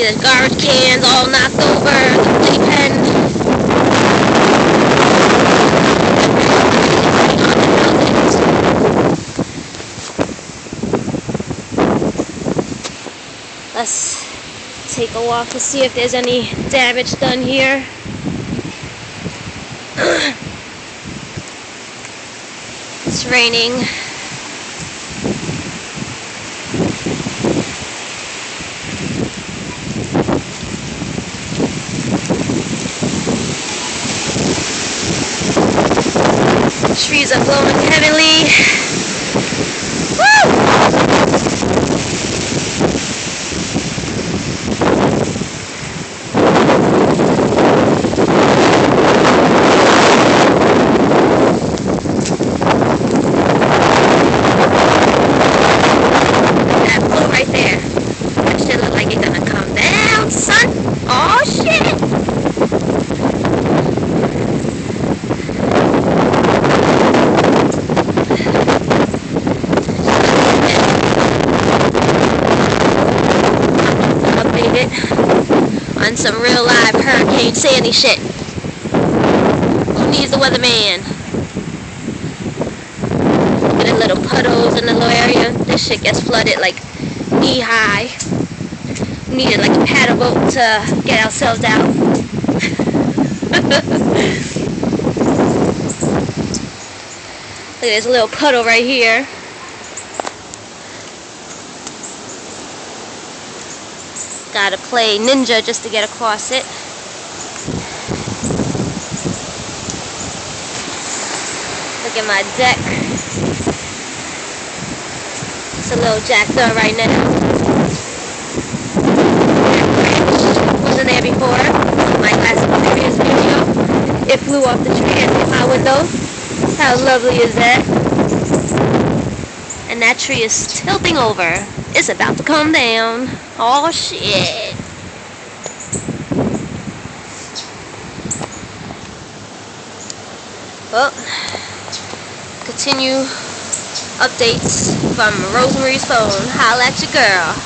See the garbage cans all knocked over, the playpen. Let's take a walk to see if there's any damage done here. It's raining. Trees are blowing heavily. Woo! That blow right there. That shit look like it's gonna come down, son. Oh shit! On some real live Hurricane Sandy shit. Who needs the weatherman? Look at the little puddles in the little area. This shit gets flooded like knee high. We needed like a paddle boat to get ourselves out. Look at this little puddle right here. Gotta play ninja just to get across it. Look at my deck. It's a little jacked up right now. Wasn't there before. My last previous video. It flew off the tree and hit my window. How lovely is that? And that tree is tilting over. It's about to come down. Oh shit. Well, continue updates from Rosemary's phone. Holla at your girl.